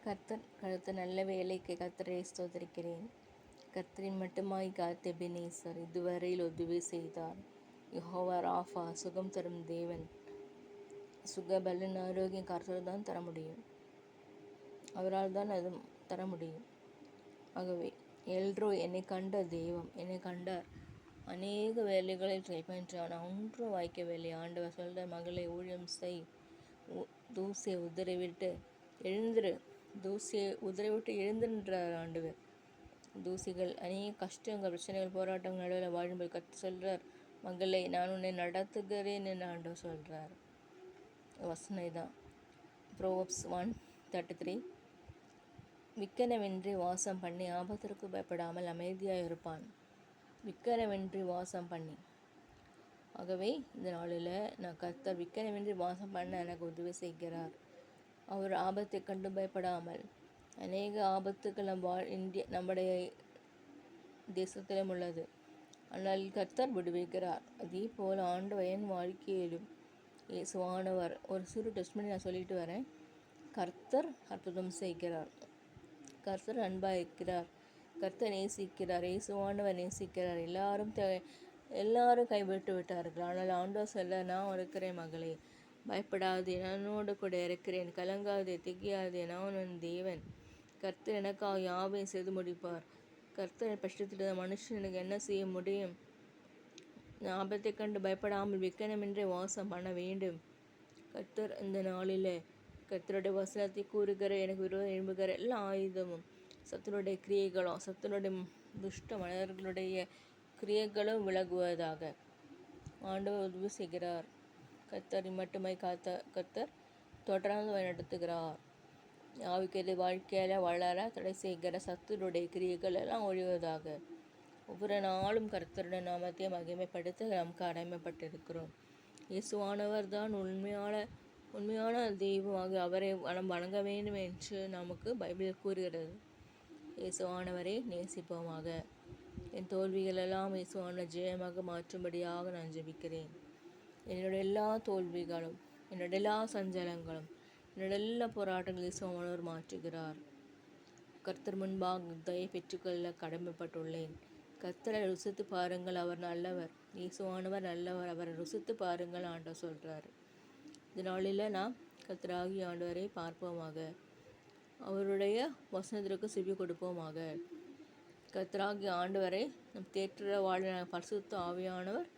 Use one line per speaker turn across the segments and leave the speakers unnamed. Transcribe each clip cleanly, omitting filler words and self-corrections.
கர்த்தர் நல்ல வேலைக்கு கர்த்தரை ஸ்தோத்திரிக்கிறேன். கர்த்தரின் மட்டுமாய் காத்த எபெனேசர் இதுவரையில் உதவி செய்தார். யெகோவா ராஃபா சுகம் தரும் தேவன். சுகபலன் ஆரோக்கியம் கர்த்தர் தான் தர முடியும். அவரால் தான் அது தர முடியும். ஆகவே எல்ரோ என்னை கண்ட தெய்வம், என்னை கண்டார். அநேக வேலைகளை ட்ரை பண்ணுறான், ஒன்றும் வாய்க்கவில்லை. ஆண்டவர் சொல்ற, மகளை ஊழியம் செய், தூசியை உதறிவிட்டு எழுந்துரு, தூசியை உதறிவிட்டு எழுந்துன்றார் ஆண்டவர். தூசிகள் அநேக கஷ்டங்கள், பிரச்சனைகள், போராட்டங்கள் நடுவில் வாழும்போது கர்த்தர் சொல்கிறார், மகளை நான் உன்னை நடத்துகிறேன் என்று ஆண்டவர் சொல்கிறார். வசனை தான் ப்ரோவர்ப்ஸ் 1:33. விக்கனவென்றி வாசம் பண்ணி ஆபத்திற்கு பயப்படாமல் அமைதியாக இருப்பான். விக்கனவென்றி வாசம் பண்ணி. ஆகவே இந்த நாளில் நான் கர்த்தர் விக்கனவென்றி வாசம் பண்ண எனக்கு உதவி செய்கிறார். அவர் ஆபத்தை கண்டு பயப்படாமல், அநேக ஆபத்துக்கள் நம்முடைய தேசத்திலும் உள்ளது, ஆனால் கர்த்தர் விடுவிக்கிறார். அதே போல் ஆண்டவர் என் வாழ்க்கையிலும் இயேசுவானவர் ஒரு சிறு டெஸ்ட்மனி நான் சொல்லிட்டு வரேன். கர்த்தர் அற்புதம் செய்கிறார். கர்த்தர் அன்பாக இருக்கிறார். கர்த்தர் நேசிக்கிறார். இயேசுவானவர் நேசிக்கிறார். எல்லாரும் கைவிட்டு விட்டார்கள். ஆனால் ஆண்டவர் சொல்ல, நான் இருக்கிறேன் மகளே, பயப்படாதே, நானோடு கூட இருக்கிறேன், கலங்காதே, திகையாதே, நான் உன் தேவன். கர்த்தர் எனக்காக யாவையும் செய்து முடிப்பார். கர்த்தர் பட்சத்தில் மனுஷன் எனக்கு என்ன செய்ய முடியும்? ஆபத்தை கண்டு பயப்படாமல் விக்கனமின்றி வாசம் பண்ண வேண்டும். கர்த்தர் இந்த நாளில் கர்த்தருடைய வசனத்தை கூறுகிற, எனக்கு விரோதம் எழும்புகிற எல்லா ஆயுதமும், சத்துருடைய கிரியைகளும், சத்துருடைய துஷ்ட மனிதர்களுடைய கிரியைகளும் விலகுவதாக ஆண்டவர் உதவி செய்கிறார். கர்த்தரை மட்டுமாய் காத்த கர்த்தர் தொடர்ந்து வழிநடத்துகிறார். ஆவிக்குரிய வாழ்க்கையில் வளர தடை செய்கிற சத்துருடைய கிரியைகள் எல்லாம் ஒழிவதாக. ஒவ்வொரு நாளும் கர்த்தருடைய நாமத்தை மகிமைப்படுத்த நாம் கடமைப்பட்டிருக்கிறோம். இயேசுவானவர் தான் உண்மையான தெய்வமாக, அவரை நாம் வணங்க வேண்டும் என்று நமக்கு பைபிள் கூறுகிறது. இயேசுவானவரை நேசிப்போமாக. என் தோல்விகளெல்லாம் இயேசுவான ஜெயமாக மாற்றும்படியாக நான் ஜெபிக்கிறேன். என்னுடைய எல்லா தோல்விகளும், என்னுடைய எல்லா சஞ்சலங்களும், என்னுடைய எல்லா போராட்டங்களும் இயேசுவானவர் மாற்றுகிறார். கர்த்தர் முன்பாக தயை பெற்றுக்கொள்ள கடமைப்பட்டுள்ளேன். கர்த்தரை ருசித்து பாருங்கள், அவர் நல்லவர். இயேசுவானவர் நல்லவர், அவரை ருசித்து பாருங்கள் ஆண்டவர் சொல்கிறார். இந்த நாளில் நாம் கர்த்தராகிய ஆண்டவரை பார்ப்போமாக. அவருடைய வசனத்திற்கு செவி கொடுப்போமாக. கர்த்தராகிய ஆண்டவரை நம் தேற்ற வாழ பரிசுத்த ஆவியானவர்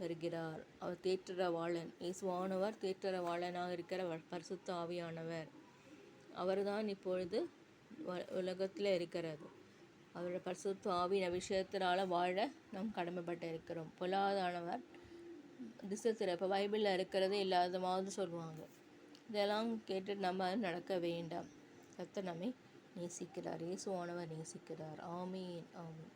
வருகிறார். அவர் தேற்ற வாழன். இயேசுவானவர் தேற்ற வாழனாக இருக்கிற பரிசுத்த ஆவியானவர். அவர்தான் இப்பொழுது உலகத்தில் இருக்கிறது. அவருடைய பரிசுத்த ஆவியின் அபிஷேகத்தினால் வாழ நாம் கடமைப்பட்டு இருக்கிறோம். பொல்லாதானவர் திசைத்திர இப்போ பைபிளில் இருக்கிறது இல்லாத மாதிரி சொல்லுவாங்க. இதெல்லாம் கேட்டு நம்ம நடக்க வேண்டாம். கர்த்தர் நம்மை நேசிக்கிறார். இயேசுவானவர் நேசிக்கிறார். ஆமீன், ஆமீன்.